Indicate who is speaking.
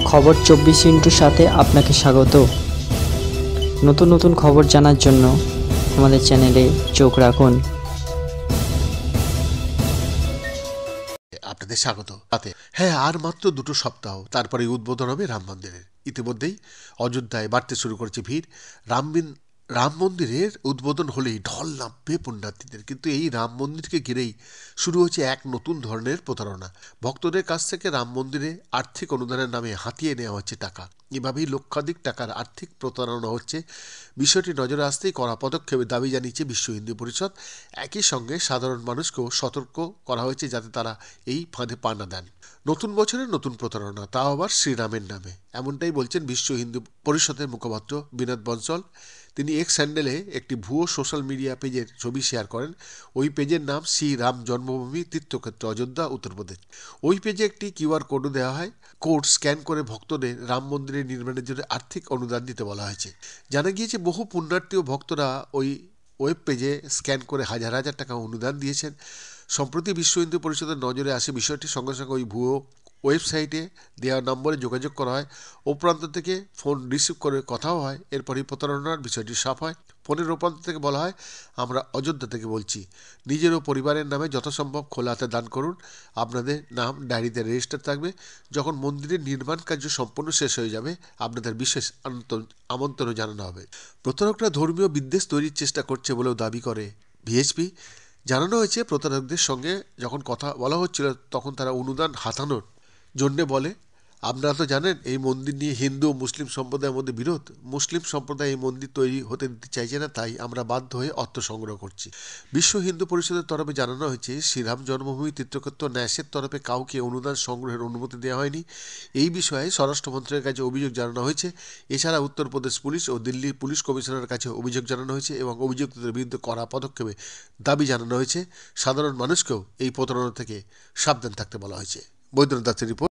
Speaker 1: খবর 24 সাথে আপনাকে স্বাগত। নতুন নতুন খবর জানার জন্য আমাদের চ্যানেলে চোখ রাখুন।
Speaker 2: আপনাদের স্বাগত। হ্যাঁ, আর মাত্র 2 সপ্তাহ তারপরে উদ্বোধন হবে রাম মন্দিরের। ইতিমধ্যেই অযোধ্যায় বাড়তে শুরু করেছে ভিড়। রাম মন্দিরের উদ্বোধন হলেই ঢল নামবে পুণ্যার্থীদের। কিন্তু এই রাম মন্দিরকে ঘিরেই শুরু হচ্ছে এক নতুন ধরনের প্রতারণা। ভক্তদের কাছ থেকে রাম মন্দিরে আর্থিক অনুদানের নামে হাতিয়ে নেওয়া হচ্ছে টাকা। এভাবেই লক্ষাধিক টাকার আর্থিক প্রতারণা হচ্ছে। বিষয়টি নজরে আসতেই কড়া পদক্ষেপের দাবি জানিয়েছে বিশ্ব হিন্দু পরিষদ। একই সঙ্গে সাধারণ মানুষকেও সতর্ক করা হয়েছে যাতে তারা এই ফাঁদে পা না দেন। নতুন বছরের নতুন প্রতারণা, তাও আবার শ্রীরামের নামে, এমনটাই বলছেন বিশ্ব হিন্দু পরিষদের মুখপাত্র বিনোদ বনসল। তিনি এক্স হ্যান্ডেলে একটি ভুয়ো সোশ্যাল মিডিয়া পেজের ছবি শেয়ার করেন। ওই পেজের নাম শ্রী রাম জন্মভূমি তীর্থক্ষেত্র অযোধ্যা, উত্তরপ্রদেশ। ওই পেজে একটি কিউআর কোডও দেওয়া হয়। কোড স্ক্যান করে ভক্তদের রাম মন্দিরের নির্মাণের জন্য আর্থিক অনুদান দিতে বলা হয়েছে। জানা গিয়েছে বহু পুণ্যার্থী ও ভক্তরা ওই ওয়েব পেজে স্ক্যান করে হাজার হাজার টাকা অনুদান দিয়েছেন। সম্প্রতি বিশ্ব হিন্দু পরিষদের নজরে আসে বিষয়টি। সঙ্গে সঙ্গে ওই ভুয়ো ওয়েবসাইটে দেওয়া নম্বরে যোগাযোগ করা হয়। ও প্রান্ত থেকে ফোন রিসিভ করে কথাও হয়। এরপরই প্রতারণার বিষয়টি সাফ হয়। ফোনের ও প্রান্ত থেকে বলা হয়, আমরা অযোধ্যা থেকে বলছি, নিজের ও পরিবারের নামে যথাসম্ভব খোলা হাতে দান করুন, আপনাদের নাম ডায়েরিতে রেজিস্টার থাকবে। যখন মন্দিরের নির্মাণ কার্য সম্পূর্ণ শেষ হয়ে যাবে আপনাদের বিশেষ আমন্ত্রণ জানানো হবে। প্রতারকরা ধর্মীয় বিদ্বেষ তৈরির চেষ্টা করছে বলেও দাবি করে ভিএসপি। জানানো হয়েছে, প্রতারকদের সঙ্গে যখন কথা বলা হচ্ছিল তখন তারা অনুদান হাতানোর জন্যে বলে, আপনারা তো জানেন এই মন্দির নিয়ে হিন্দু ও মুসলিম সম্প্রদায়ের মধ্যে বিরোধ। মুসলিম সম্প্রদায় এই মন্দির তৈরি হতে দিতে চাইছে না, তাই আমরা বাধ্য হয়ে অর্থ সংগ্রহ করছি। বিশ্ব হিন্দু পরিষদের তরফে জানানো হয়েছে, শ্রীরাম জন্মভূমি তীর্থক্ষেত্র ন্যাসের তরফে কাউকে অনুদান সংগ্রহের অনুমতি দেওয়া হয়নি। এই বিষয়ে স্বরাষ্ট্রমন্ত্রীর কাছে অভিযোগ জানানো হয়েছে। এছাড়া উত্তরপ্রদেশ পুলিশ ও দিল্লি পুলিশ কমিশনারের কাছে অভিযোগ জানানো হয়েছে এবং অভিযুক্তদের বিরুদ্ধে কড়া পদক্ষেপে দাবি জানানো হয়েছে। সাধারণ মানুষকেও এই প্রতারণা থেকে সাবধান থাকতে বলা হয়েছে। বৈদ্যনাথ দাসের রিপোর্ট।